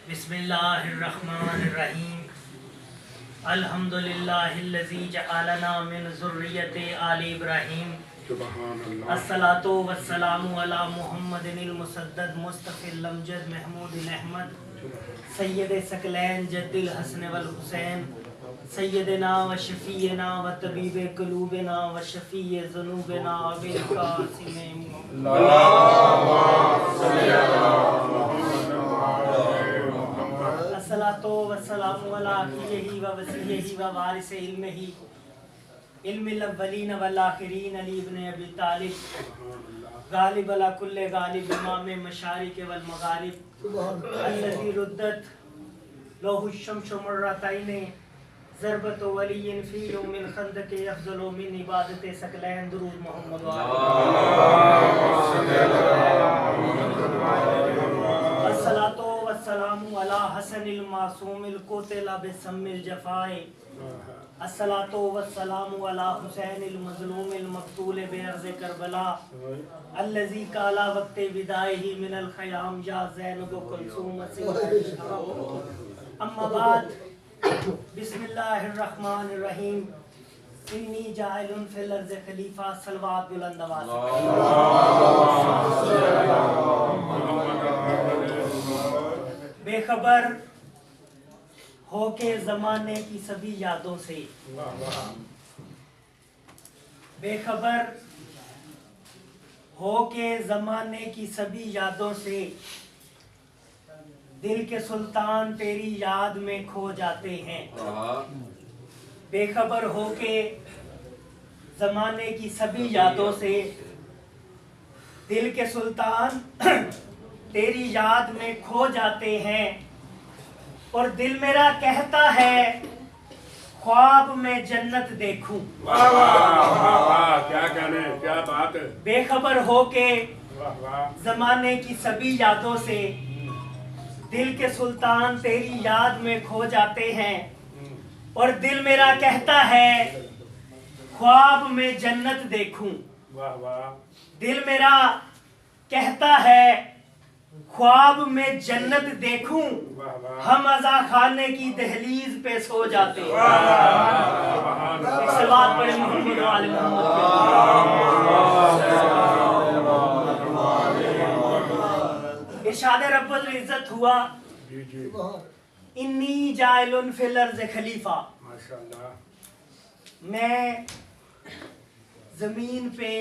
بسم اللہ الرحمن الرحیم الحمدللہ الذی جعلنا من ذریت آل ابراہیم الصلاۃ والسلام علی محمد المسدد مصطفی الامجد محمود الاحمد سید ثقلین جد الحسن والحسین سیدنا و شفیعنا و طبیب قلوبنا و شفیع ذنوبنا ابی القاسم الصلاۃ والسلام علی اخیہ و وصیہ و وارث علمہ علم الاولین والآخرین علی ابن ابی طالب غالب علی کل غالب امام مشارق والمغارب الذی ردت لوح الشمس مرتین ضربت ولی فی یوم الخندق افضل من عبادت ثقلین درود محمد الصلاۃ والسلام علی حسن المعصوم القتل بسم الجفاء الصلاۃ والسلام علی حسین المظلوم المقتول بارض کربلا الذی قال وقت وداعہ من الخیام یا زینب کلثوم اما بعد بسم اللہ الرحمن الرحیم انی جاعل فی الارض خلیفہ صلوات بلند آواز بے خبر ہو کے زمانے کی سبھی یادوں سے بے خبر ہو کے زمانے کی سبھی یادوں سے دل کے سلطان تیری یاد میں کھو جاتے ہیں بے خبر ہو کے زمانے کی سبھی یادوں سے دل کے سلطان تیری یاد میں کھو جاتے ہیں اور دل میرا کہتا ہے خواب میں جنت دیکھوں کیا کہنے کیا بات ہے بے خبر ہو کے زمانے کی سبھی یادوں سے دل کے سلطان تیری یاد میں کھو جاتے ہیں اور دل میرا کہتا ہے خواب میں جنت دیکھوں دل میرا کہتا ہے خواب میں جنت دیکھوں ہم عزا خانے کی دہلیز پہ سو جاتے ہیں صلوات پڑھیں محمد و آل محمد ارشاد رب العزت ہوا انی جاعل فی الارض خلیفہ میں زمین پہ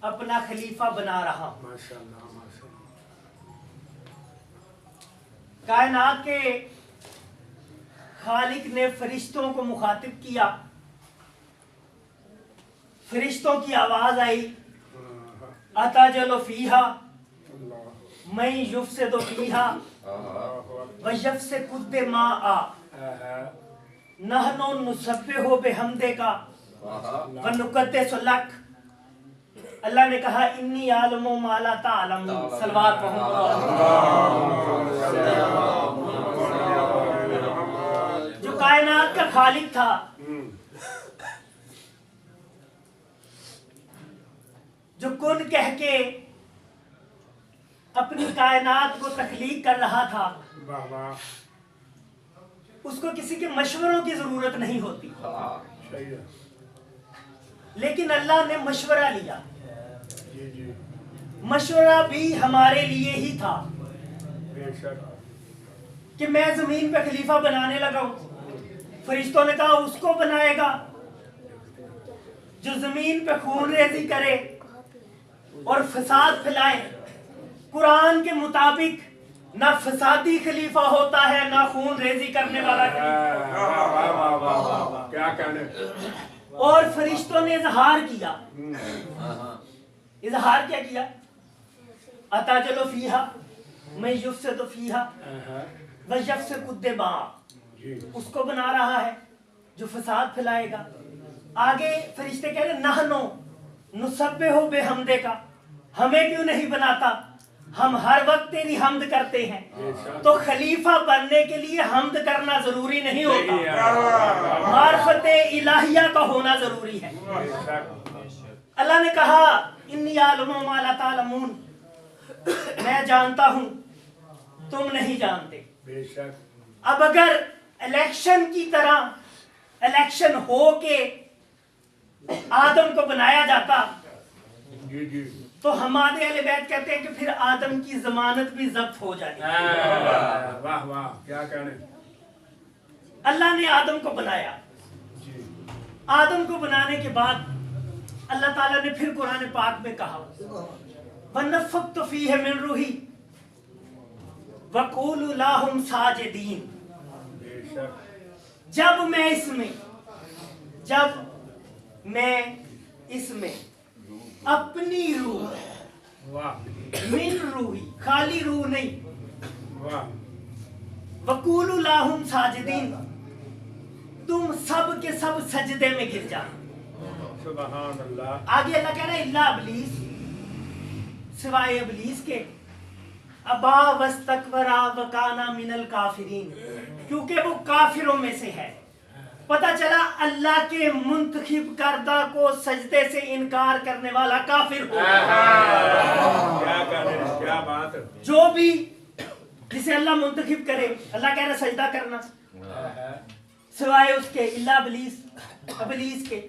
اپنا خلیفہ بنا رہا ہوں کائنات کے خالق نے فرشتوں کو مخاطب کیا فرشتوں کی آواز آئی اتجعل فیہا من یفسد فیہا ویفسد الدماء نحن نسبح بحمدک ونقدس لک اللہ نے کہا انی عالم ما لا تعلمون صلوات جو کائنات کا خالق تھا جو کن کہہ کے اپنی کائنات کو تخلیق کر رہا تھا اس کو کسی کے مشوروں کی ضرورت نہیں ہوتی لیکن اللہ نے مشورہ لیا مشورہ بھی ہمارے لیے ہی تھا کہ میں زمین پہ خلیفہ بنانے لگا ہوں فرشتوں نے کہا اس کو بنائے گا جو زمین پہ خون ریزی کرے اور فساد پھیلائے قرآن کے مطابق نہ فسادی خلیفہ ہوتا ہے نہ خون ریزی کرنے والا کیا کہنے اور فرشتوں نے اظہار کیا اظہار کیا کیا اتجعل فیہا من یفسد فیہا ویفسد الدماء اس کو بنا رہا ہے جو فساد پھیلائے گا آگے فرشتے کہہ رہے نحن نسبح بحمدک ہمیں کیوں نہیں بناتا ہم ہر وقت تیری حمد کرتے ہیں تو خلیفہ بننے کے لیے حمد کرنا ضروری نہیں ہوتا معرفت الہیہ کا ہونا ضروری ہے اللہ نے کہا انی عالم ما لا تعلمون میں جانتا ہوں तुम नहीं जानते। बेशक अब अगर इलेक्शन की तरह इलेक्शन हो के आदम को बनाया जाता जी जी तो हमारे अहले बैत कहते हैं कि फिर आदम की जमानत भी जब्त हो जाती। वाह वाह क्या कहने अल्लाह ने आदम को बनाया। जी आदम को बनाने के बाद अल्लाह ताला ने फिर कुरान पाक में कहा वनफ़ख़्तु फ़ीहि मिन रूही वक़ूलू लाहुम साजिदीन। बेशक जब मैं इसमें अपनी रूह वाह मिन रूही खाली रूह नहीं वाह वक़ूलू लाहुम साजिदीन तुम सब के सब सजदे में गिर जाना। सुभान अल्लाह आगे अल्लाह कह रहा है इल्ला इब्लीस सिवाय इब्लीस के अबा वस्तकबरा वकाना मिनल काफिरीन क्योंकि वो काफिरों में से है। पता चला अल्लाह के मुंतखिब करदा को सजदे से इनकार करने वाला काफिर हो। क्या कहने क्या बात जो भी जिसे अल्लाह मुंतखिब करे अल्लाह कह रहा सजदा करना सिवाय उसके इल्ला इब्लीस के।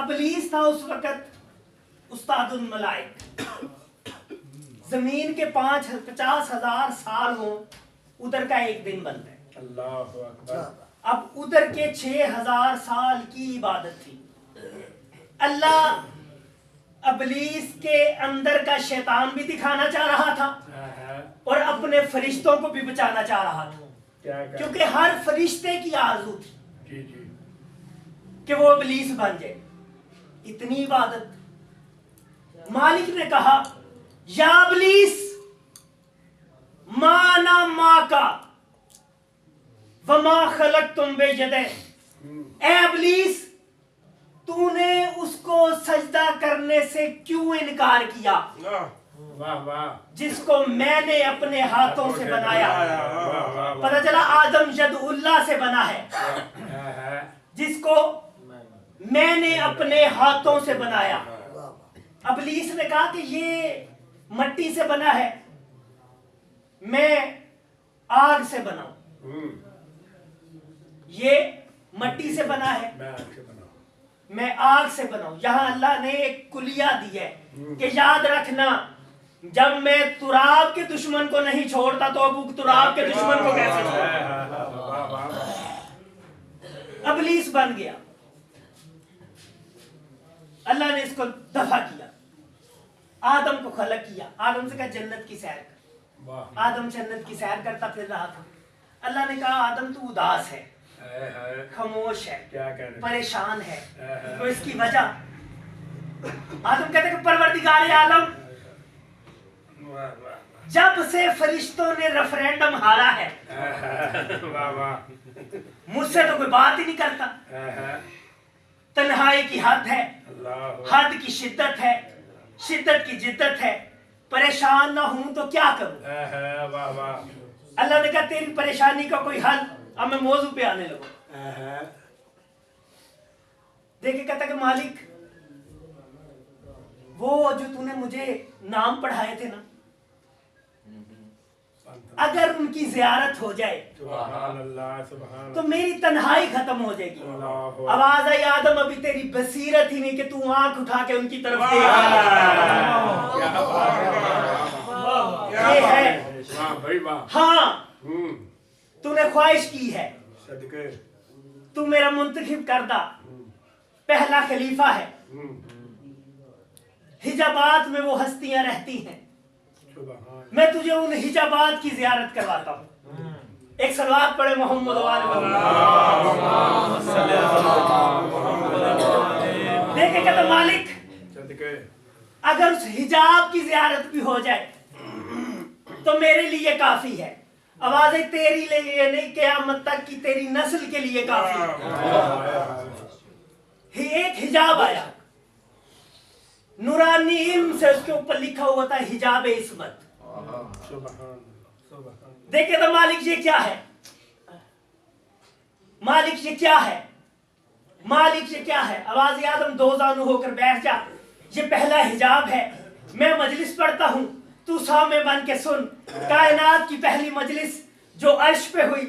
इब्लीस था उस वक्त उस्तादुल मलाइक। जमीन के 50,000 साल हो उधर का एक दिन बनता है। अल्लाह अकबर अब उधर के 6,000 साल की इबादत थी। अल्लाह इब्लीस के अंदर का शैतान भी दिखाना चाह रहा था और अपने फरिश्तों को भी बचाना चाह रहा था क्या क्योंकि हर फरिश्ते की आरज़ू थी जी जी कि वो इब्लीस बन जाए। इतनी इबादत मालिक ने कहा या इब्लीस माना माँ का वमा खलक तुम बेजदे। ए इब्लीस तूने उसको सजदा करने से क्यों इनकार किया वाह वाह जिसको मैंने अपने हाथों से बनाया। वाह वाह पता चला आदम यदुल्लाह से बना है जिसको मैंने अपने हाथों से बनाया। इब्लीस ने कहा कि ये मट्टी से बना है मैं आग से बना हूं। ये मट्टी से बना है मैं आग से बनाऊं। यहां अल्लाह ने एक कुलिया दी है कि याद रखना जब मैं तुराब के दुश्मन को नहीं छोड़ता तो अब तुराब के दुश्मन को कैसे छोड़ता। इब्लीस बन गया। अल्लाह ने इसको दफा किया आदम को खलक किया। आदम से कहा जन्नत की सैर कर। आदम जन्नत की सैर करता फिर रहा था। अल्लाह ने कहा आदम तू उदास है खामोश है क्या कहने परेशान है तो इसकी वजह आदम कहते कि परवरदिगार आलम जब से फरिश्तों ने रेफरेंडम हारा है मुझसे तो कोई बात ही नहीं करता। तन्हाई की हद है हद की शिद्दत है शिद्दत की जिद्दत है परेशान ना हूं तो क्या करूं। अल्लाह ने कहा तेरी परेशानी का कोई हल। अब मैं मौजू पे आने लगूं। देखे कहता कि मालिक वो जो तूने मुझे नाम पढ़ाए थे ना अगर उनकी जियारत हो जाए तो मेरी तन्हाई खत्म हो जाएगी। आवाज आई आदम अभी तेरी बसीरत ही नहीं कि तू आंख उठा के उनकी तरफ देख। ये है हाँ तूने ख्वाहिश की है तू मेरा मुंतखिब करदा पहला खलीफा है। हिजाबात में वो हस्तियां रहती हैं मैं तुझे उन हिजाबात की जियारत करवाता हूँ। एक सलवात पढ़े मोहम्मद देखे कहता मालिक अगर उस हिजाब की जियारत भी हो जाए तो मेरे लिए काफी है। आवाज तेरी लिए नहीं क़यामत तक की तेरी नस्ल के लिए काफी है। एक हिजाब आया नूरानी इल्म से उसके ऊपर लिखा हुआ था हिजाब इस्मत। देखे तो मालिक ये क्या है मालिक ये क्या है मालिक ये क्या है। आवाज आदम दो जानू होकर बैठ जा ये पहला हिजाब है। मैं मजलिस पढ़ता हूँ تو سامع بن کے سن. کائنات کی پہلی مجلس جو عرش پہ ہوئی,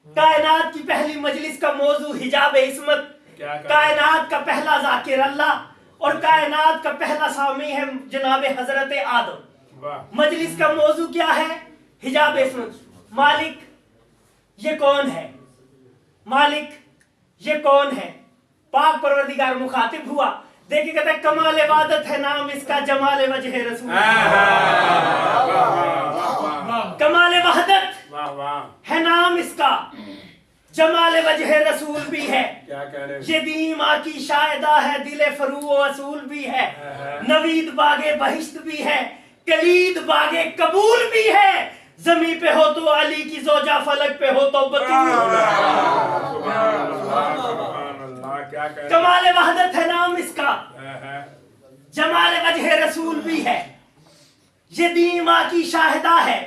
کائنات کی پہلی مجلس کا موضوع حجاب عصمت, کائنات کا پہلا ذاکر اللہ اور کائنات کا پہلا سامع ہے جناب حضرت آدم. مجلس کا موضوع کیا ہے؟ حجاب عصمت. مالک یہ کون ہے؟ مالک یہ کون ہے؟ پاک پروردگار مخاطب ہوا. دیکھیں کہتا ہے کمال عبادت ہے نام اس کا, جمال وجہ رسول. کمال وحدت ہے نام اس کا, جمال وجہ رسول بھی ہے. یہ دین ماں کی شاہدہ ہے, دل فروع و اصول بھی ہے, نوید باغ بہشت بھی ہے, کلید باغ قبول بھی ہے. زمین پہ ہو تو علی کی زوجہ, فلک پہ ہو تو بطول. کمال وحدت ہے نام اس کا, جمال وجہ رسول بھی ہے. یہ دین ماں کی شاہدہ ہے,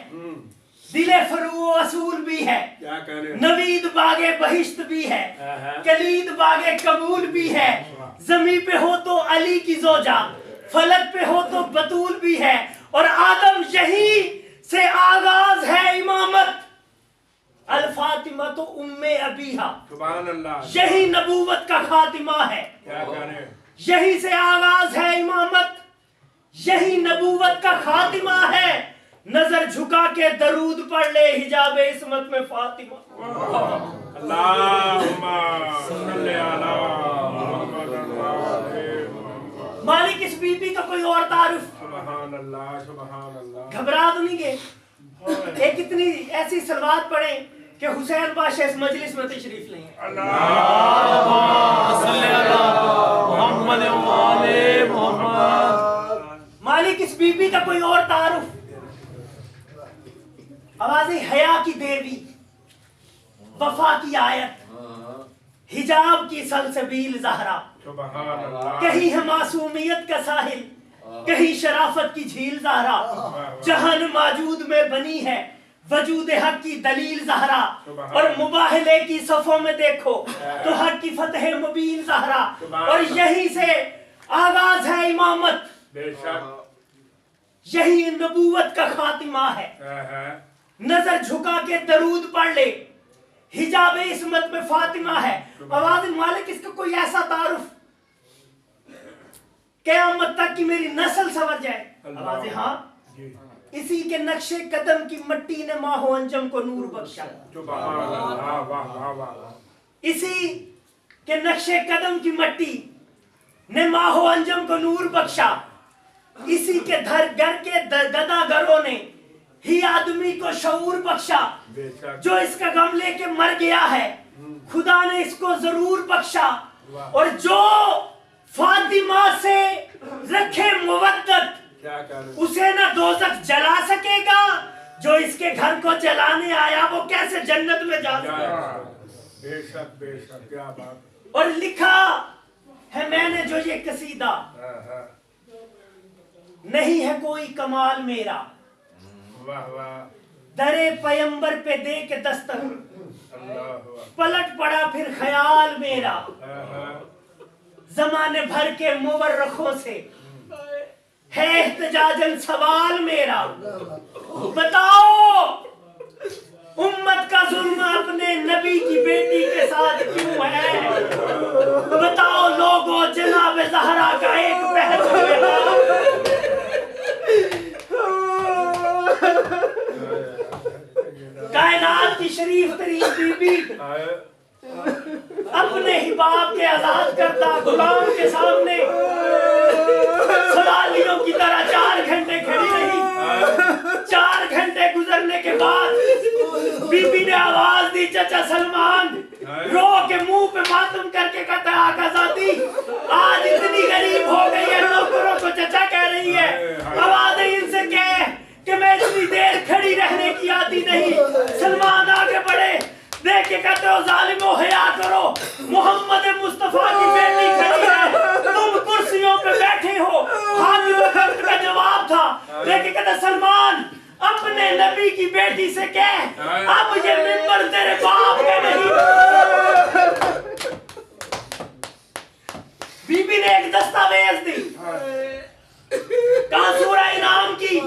دل فروع و اصول بھی ہے, نوید باغ بہشت بھی ہے, کلید باغ قبول بھی ہے. زمین پہ ہو تو علی کی زوجہ, فلک پہ ہو تو بطول بھی ہے. اور آدم یہی سے آغاز ہے امامت, الفاطمہ تو ام ابیہا. سبحان اللہ. یہی نبوت کا خاتمہ ہے, یہی سے آغاز ہے امامت, یہی نبوت کا خاتمہ ہے. نظر جھکا کے درود پڑھ لے حجاب عصمت میں فاطمہ. اللہم صلی علی محمد. مالک اس بی بی کا کوئی اور تعارف؟ سبحان اللہ سبحان اللہ. گھبرا تو نہیں گئے؟ ایک اتنی ایسی سلوات پڑھیں کہ حسین بادشاہ اس مجلس میں تشریف لیں. مالک اس بی بی کا کوئی اور تعارف؟ آوازیں حیا کی دیوی, وفا کی آیت, حجاب کی سلسبیل زہرا. کہیں ہے معصومیت کا ساحل, کہیں شرافت کی جھیل زہرا. جہان موجود میں بنی ہے وجود حق کی دلیل زہرا. اور مباہلے کی صفوں میں دیکھو تو حق کی فتح مبین زہرا. اور یہی سے آغاز ہے امامت, یہی نبوت کا خاتمہ ہے. نظر جھکا کے درود پڑھ لے حجاب عصمت میں فاطمہ ہے. آواز مالک اس کا کوئی ایسا تعارف قیامت تک کی میری نسل سمجھ جائے؟ آواز ہاں. اسی کے نقش قدم کی مٹی نے ماہ و انجم کو نور بخشا. اسی کے نقش قدم کی مٹی نے ماہ و انجم کو نور بخشا. اسی کے گھر کے گدا گھروں نے ہی آدمی کو شعور بخشا. جو اس کا غم لے کے مر گیا ہے خدا نے اس کو ضرور بخشا. اور جو فاطمہ سے رکھے مودت اسے نہ دوزخ جلا سکے گا, جو اس کے گھر کو جلانے آیا وہ کیسے جنت میں جا سکے گا. بے شک بے شک, کیا بات. اور لکھا ہے میں نے جو یہ قصیدہ, نہیں ہے کوئی کمال میرا, درے پیمبر پہ دے کے دستک پلٹ پڑا پھر خیال میرا. زمانے بھر کے مورخوں سے ہے احتجاجن سوال میرا. بتاؤ امت کا ظلم اپنے نبی کی بیٹی کے ساتھ کیوں ہے؟ بتاؤ لوگوں جناب زہرا کا ایک پہلو کائنات کی شریف ترین بی بی اپنے حباب کے آزاد کردہ غلام کے سامنے سوالیوں کی طرح 4 گھنٹے کھڑی رہی. 4 گھنٹے گزرنے کے بعد بی بی نے آواز دی, چچا سلمان رو کے منہ پہ ماتم کر کے کہتا ہے آقا زادی آج اتنی غریب ہو گئی ہے نوکروں کو چچا کہہ رہی ہے. آواز ان سے کہے کہ میں اتنی دیر کھڑی رہنے کی آتی نہیں. سلمان آگے بڑھے, دیکھ کے کہتے ہو ظالمو حیا کرو, محمد مصطفیٰ کی بیٹی کھڑی ہے, تم کرسیوں پہ بیٹھے ہو. حاکم وقت کا جواب تھا. دیکھ کے کہتے سلمان اپنے نبی کی بیٹی سے کہہ اب یہ منبر تیرے باپ کا نہیں. بی بی نے ایک دستاویز دی, कहा सूरह इनाम की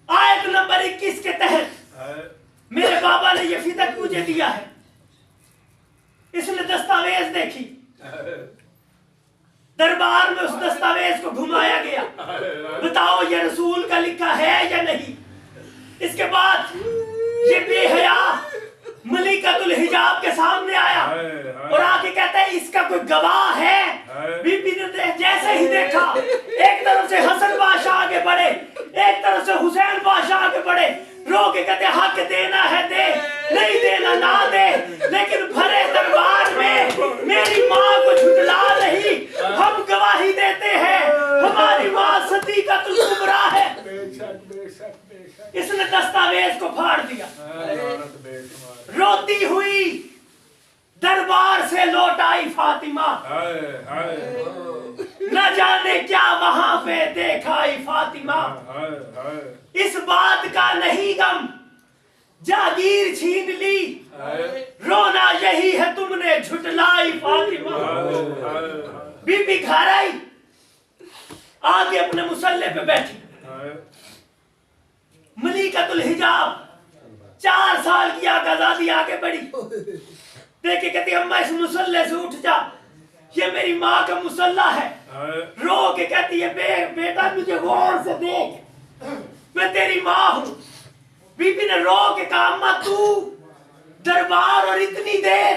आयत नंबर 21 के तहत मेरे बाबा ने ये फिदक मुझे दिया है। इसने दस्तावेज देखी, दरबार में उस दस्तावेज को घुमाया गया, बताओ ये रसूल का लिखा है या नहीं। इसके बाद ये बेहया मलिकतुल हिजाब के सामने आया और आके कहता है इसका कोई गवाह है। बीबी ने जैसे ही देखा, एक तरफ से हसन बादशाह आगे बढ़े, एक तरफ से हुसैन बादशाह आगे बढ़े, रो के कहते हक देना है दे, नहीं देना ना दे, लेकिन भरे दरबार में मेरी माँ को झुठला नहीं, हम गवाही देते हैं हमारी माँ सदीक़तुल कुबरा है। इसने दस्तावेज को फाड़ दिया। रोती हुई दरबार से लौट आई फातिमा, न जाने क्या वहां पे देखाई फातिमा। इस बात का नहीं गम, जागीर छीन ली, रोना यही है तुमने झुठलाई फातिमा। बीबी घर आई, आगे अपने मुसल्ले पे बैठी। मलिकतुल हिजाब 4 साल की आजादी आगे बढ़ी, देखे कहती अम्मा इस मुसल्ले से उठ जा, ये मेरी माँ का मुसल्ला है। रो के कहती है बेटा मुझे गौर से देख, मैं तेरी माँ हूँ। बीबी ने रो के कहा अम्मा तू दरबार और इतनी देर,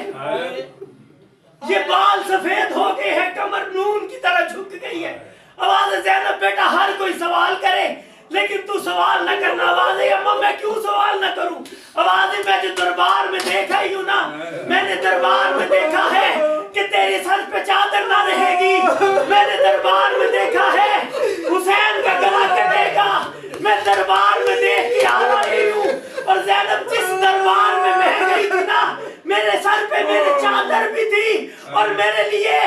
ये बाल सफेद हो गए हैं, कमर नून की तरह झुक गई है। आवाज ज़ैनब बेटा हर कोई सवाल करे लेकिन तू सवाल न करना। आवाज अम्मा मैं क्यों सवाल न करूं। आवाज मैं जो दरबार में देखा ही हूं ना, मैंने दरबार में देखा है कि तेरे सर पे चादर ना रहेगी। मैंने दरबार में देखा है हुसैन का गला कटेगा। मैं दरबार में देख के आ रही हूँ। और ज़ैनब जिस दरबार में मैं गई थी ना, मेरे सर पे मेरे चादर भी थी और मेरे लिए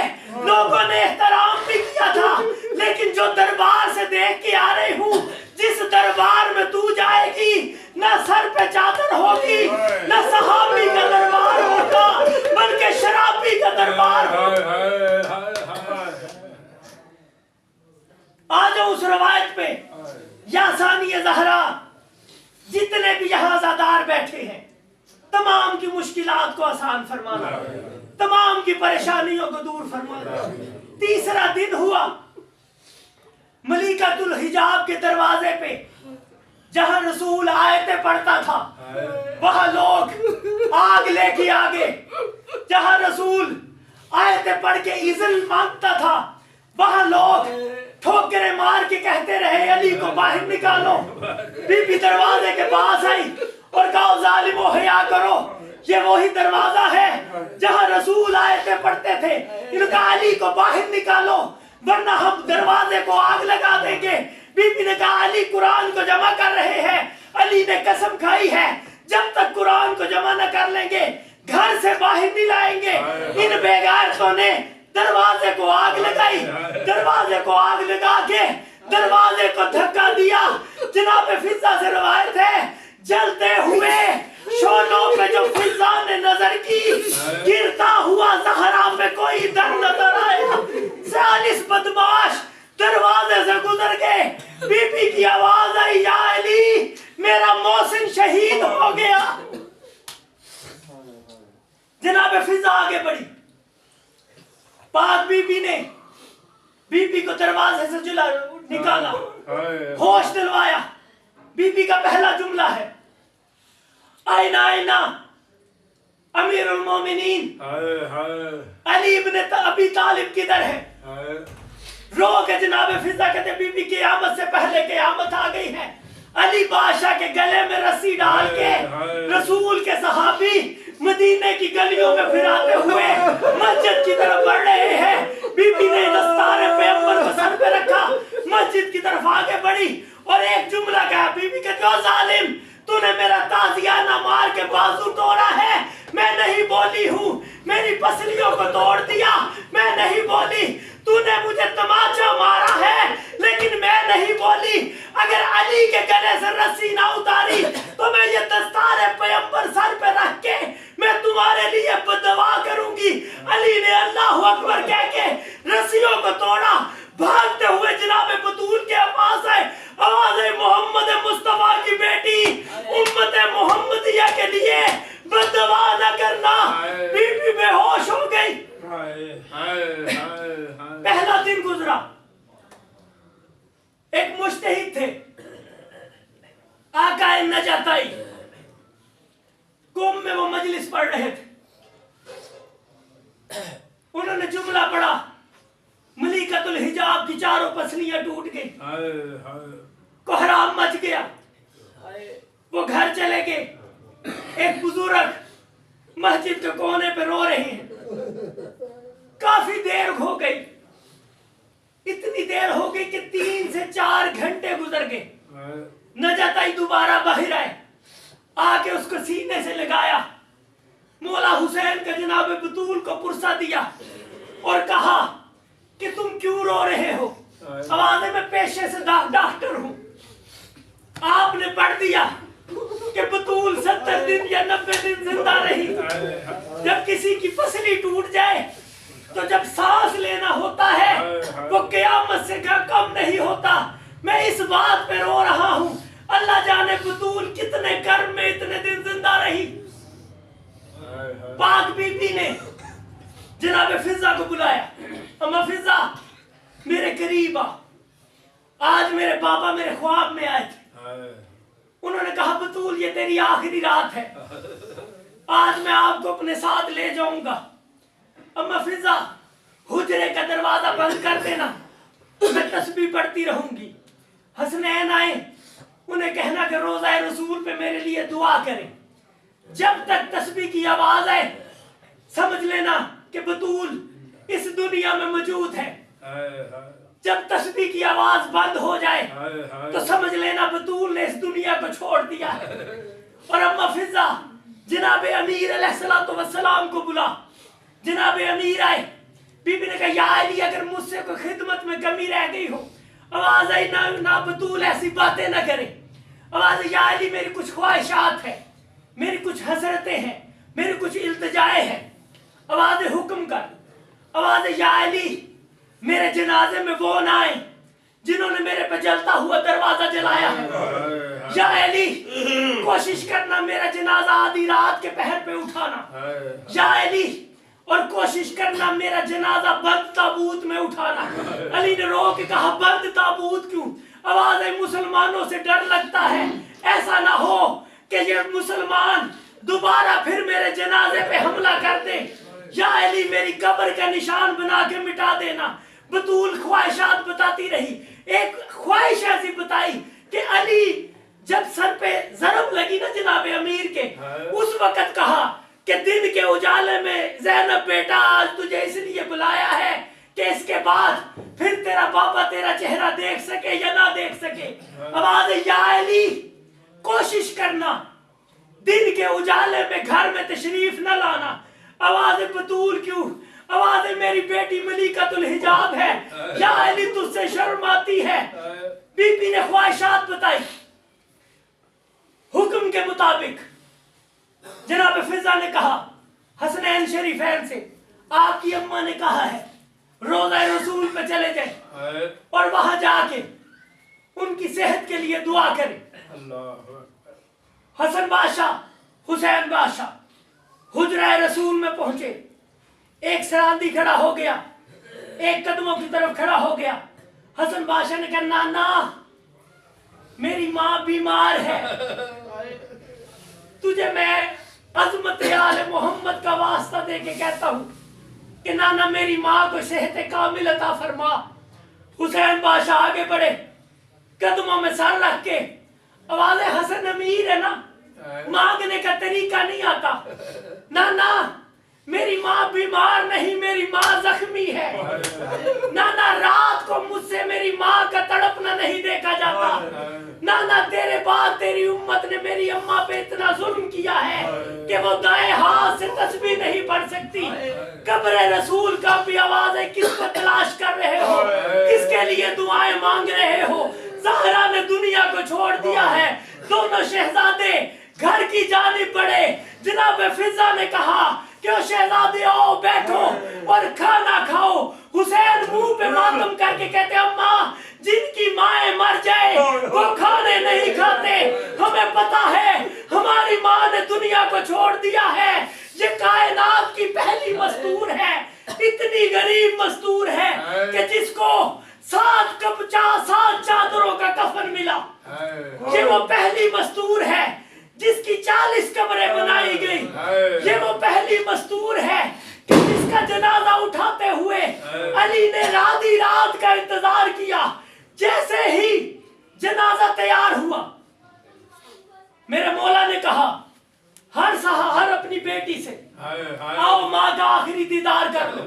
लोगों ने एहतराम भी किया था। लेकिन जो दरबार से देख के आ रही हूँ, जिस दरबार में तू जाएगी ना सर पे चादर होगी, ना सहाबी का दरबार होगा, बल्कि शराबी का दरबार होगा। आ जाओ उस रवायत पे। या सानिया ज़हरा, जितने भी यहाँ आज़ादार बैठे हैं, तमाम की मुश्किलात को आसान फरमाना, तमाम की परेशानियों को दूर फरमाना। 3रा दिन हुआ, मलिकतुल हिजाब के दरवाजे पे जहां रसूल आयतें पढ़ता था, वहां लोग आग लेके आगे। जहां रसूल आयतें पढ़ के इज़्न मांगता था, वहां लोग ठोकरें मार के कहते रहे अली को बाहर निकालो। बीबी दरवाजे के पास आई और कहा जालिमो हया करो, ये वही दरवाजा है जहां रसूल आयतें पढ़ते थे। इनका अली को बाहर निकालो वरना हम दरवाजे को आग लगा देंगे। बीबी ने कहा अली कुरान को जमा कर रहे हैं। अली ने कसम खाई है जब तक कुरान को जमा न कर लेंगे घर से बाहर नहीं लाएंगे। इन बेगारतों ने दरवाजे को आग लगाई। दरवाजे को आग लगा के दरवाजे को धक्का दिया। जनाब फिजा से रवायत है, जलते हुए शोलों पे जो फिजा ने नजर की, गिरता हुआ ज़हरा पे कोई दर नजर आया। 40 बदमाश दरवाजे से गुजर गए। बीबी की आवाज आई, या अली मेरा मोहसिन शहीद हो गया। जनाब फिजा आगे बढ़ी। पाक बीबी ने बीबी को दरवाजे से निकाला, होश दिलवाया। बीबी का पहला जुमला है, आईना आईना अमीरुल मोमिनीन अली इब्न अबी तालिब किधर है। रो के जनाब फिजा कहते बीबी क़यामत से पहले क़यामत आ गई है। अली बादशाह के गले में रस्सी डाल के रसूल के सहाबी मदीने की गलियों में फिराते हुए मस्जिद की तरफ बढ़ रहे हैं। बीबी ने दस्तारे पैगंबर को सर पे रखा, मस्जिद की तरफ आगे बढ़ी और एक जुमला कहा। बीबी कहती ओ जालिम, तूने मेरा ताजियाना मार के बाजू तोड़ा है। मैं नहीं बोली हूँ, मेरी पसलियों को तोड़ दिया, मैं नहीं बोली। तूने मुझे तमाचा मारा है लेकिन मैं नहीं बोली। अगर अली के गले से रस्सी ना उतारी तो मैं ये दस्तार पैगंबर सर पे रख के मैं तुम्हारे लिए बददुआ करूंगी। अली ने अल्लाह अकबर कह के रस्सियों को तोड़ा। भागते हुए जनाब नजाताई कौम में वो मजलिस पढ़ रहे थे, उन्होंने जुमला पढ़ा, मलिकतुल हिजाब की चारों पसलियां टूट गई, कोहराम मच गया, वो घर चले गए। एक बुजुर्ग मस्जिद के कोने पे रो रहे हैं, काफी देर हो गई, इतनी देर हो गई कि 3 से 4 घंटे गुजर गए। नजाताई दोबारा बाहर आए, आके उसको सीने से लगाया, मौला हुसैन का जनाब बतूल को पुरसा दिया और कहा कि तुम क्यों रो रहे हो? आवाज़ में पेशे से डॉक्टर हूं। आपने पढ़ दिया कि बतूल 70 दिन या 90 दिन जिंदा रही। जब किसी की पसली टूट जाए तो जब सांस लेना होता है वो क़यामत से कम नहीं होता। मैं इस बात पे रो रहा हूं, अल्लाह जाने बतूल कितने कर्म में इतने दिन जिंदा रही। पाक बीबी ने जनाब फिजा को बुलाया, अम्मा फिजा मेरे करीब आ। आज मेरे बाबा मेरे ख्वाब में आए थे, उन्होंने कहा बतूल ये तेरी आखिरी रात है, आज मैं आपको अपने साथ ले जाऊंगा। अम्मा फिजा हुजरे का दरवाजा बंद कर देना, मैं तस्बीह पढ़ती रहूंगी। हसनैन आए, उन्हें कहना कि रोज़ा रसूल पे मेरे लिए दुआ करें। जब तक तस्बीह की आवाज आए समझ लेना कि बतूल इस दुनिया में मौजूद है। जब तस्बीह की आवाज बंद हो जाए तो समझ लेना बतूल ने इस दुनिया को छोड़ दिया है। और अम्मा फिजा जनाब अमीर अलैहिस्सलाम को बुला। जनाब अमीर आए, बीबी ने कहा या अली अगर मुझसे कोई खिदमत में कमी रह गई हो। आवाज आई ना बतूल ऐसी बातें ना करे। आवाज या अली मेरी कुछ ख्वाहिशात है, मेरी कुछ हसरतें हैं, मेरी कुछ इल्तिजाएं हैं। आवाज हुक्म कर। आवाज या अली मेरे जनाजे में वो ना आए जिन्होंने मेरे पे जलता हुआ दरवाजा जलाया है। या अली कोशिश करना मेरा जनाजा आधी रात के पहर पे उठाना। या अली और कोशिश करना मेरा जनाजा बंद ताबूत में उठाना। अली ने रो के कहा बंद ताबूत क्यों? आवाज है मुसलमानों से डर लगता है, ऐसा ना हो कि ये मुसलमान दोबारा फिर मेरे जनाजे पे हमला कर दे। या अली मेरी कब्र का निशान बना के मिटा देना। बतूल ख्वाहिशात बताती रही। एक ख्वाहिश ऐसी बताई कि अली जब सर पे जरब लगी ना जनाब अमीर के, उस वक्त कहा कि दिन के उजाले में ज़ैनब बेटा आज तुझे इसलिए बुलाया है कि इसके बाद फिर तेरा बाबा तेरा चेहरा देख सके या ना देख सके। आवाज या अली कोशिश करना दिन के उजाले में घर में तशरीफ न लाना। आवाज बतूल क्यों? आवाज मेरी बेटी मलिकतुल हिजाब है, या अली तुझसे शर्म आती है। बीबी ने ख्वाहिशात बताई। हुक्म के मुताबिक जनाब फिजा ने कहा हसनैन शरीफैन से आपकी अम्मा ने कहा है रोज़ा रसूल पे चले जाए और वहां जाके उनकी सेहत के लिए दुआ करें। हसन बादशाह हुसैन बादशाह हुजरा रसूल में पहुंचे। एक सरांदी खड़ा हो गया, एक कदमों की तरफ खड़ा हो गया। हसन बादशाह ने कहा नाना मेरी माँ बीमार है, तुझे मैं अज़मत आले मोहम्मद का वास्ता दे के कहता हूँ कि नाना मेरी माँ को सेहत कामिल अता फरमा। हुसैन बादशाह आगे बढ़े, कदमों में सर रख के। आवाज़ हसन अमीर है ना, मांगने का तरीका नहीं आता। नाना मेरी माँ बीमार नहीं, मेरी माँ जख्मी है। नाना रात को मुझसे मेरी माँ का तड़पना नहीं देखा जाता। नाना तेरे बाद तेरी उम्मत ने मेरी अम्मा पे इतना जुल्म किया है कि वो दाएं हाथ से तस्बीह नहीं पढ़ सकती। कब्र रसूल का भी आवाज है, किसको तलाश कर रहे हो, किसके लिए दुआएं मांग रहे हो? ज़हरा ने दुनिया को छोड़ दिया है, दोनों शहजादे घर की जानिब बढ़े। जनाब फिजा ने कहा कि ओ शहजादे आओ बैठो और खाना खाओ। हुसैन मुंह पे मातम करके कहते अम्मा जिनकी माएं मर जाए वो खाने नहीं खाते। हमें पता है हमारी माँ ने दुनिया को छोड़ दिया है, ये कायनात की पहली मस्तूर है, इतनी गरीब मस्तूर है कि जिसको 7 चादरों का कफन मिला। یہ وہ پہلی مستور ہے جس کی 40 قبریں بنائی گئی. یہ وہ پہلی مستور ہے کہ جس کا جنازہ اٹھاتے ہوئے علی نے آدھی رات کا انتظار کیا. جیسے ہی جنازہ تیار ہوا میرے مولا نے کہا ہر اپنی بیٹی سے آؤ ماں کا آخری دیدار کر لو.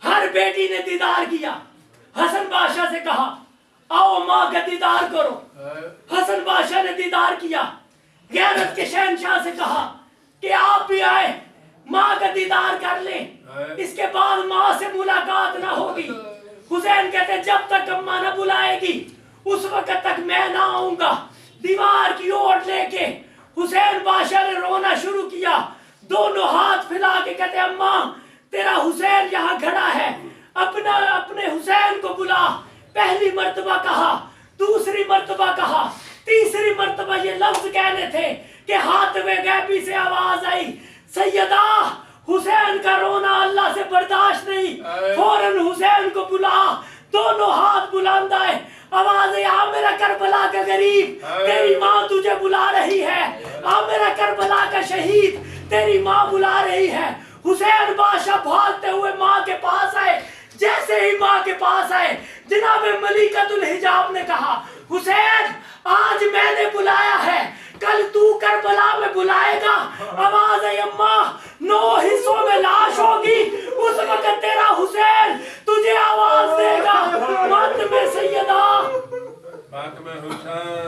ہر بیٹی نے دیدار کیا. حسن بادشاہ سے کہا آؤ ماں کا دیدار کرو. حسن بادشاہ نے دیدار کیا. غیرت کے شہنشاہ سے کہا کہ آپ بھی آئے ماں کا دیدار کر لیں, اس کے بعد ماں سے ملاقات نہ ہوگی. حسین کہتے جب تک اماں نہ بلائے گی اس وقت تک میں نہ آؤں گا. دیوار کی اوٹ لے کے حسین بادشاہ نے رونا شروع کیا. دونوں ہاتھ پھیلا کے کہتے اماں تیرا حسین یہاں کھڑا ہے, اپنے حسین کو بلا. پہلی مرتبہ کہا, دوسری مرتبہ کہا, تیسری مرتبہ یہ لفظ کہنے تھے کہ ہاتھ میں غیبی سے آواز آئی سیدہ حسین کا رونا اللہ سے برداشت نہیں, فوراً حسین کو بلا. دونوں ہاتھ بلند آئے, آواز ہے آ میرا کربلا کا غریب تیری ماں تجھے بلا رہی ہے. آ میرا کربلا کا شہید تیری ماں بلا رہی ہے. حسین بادشاہ بھاگتے ہوئے ماں کے پاس آئے. جیسے ہی ماں کے پاس آئے جناب ملکۃ الحجاب نے کہا حسین آج میں نے بلایا ہے, کل تو کربلا میں بلائے گا. آواز ہے اماں 9 حصوں میں لاش ہوگی, اس وقت تیرا حسین تجھے آواز دے گا مات میں سیدہ, مات میں حسین.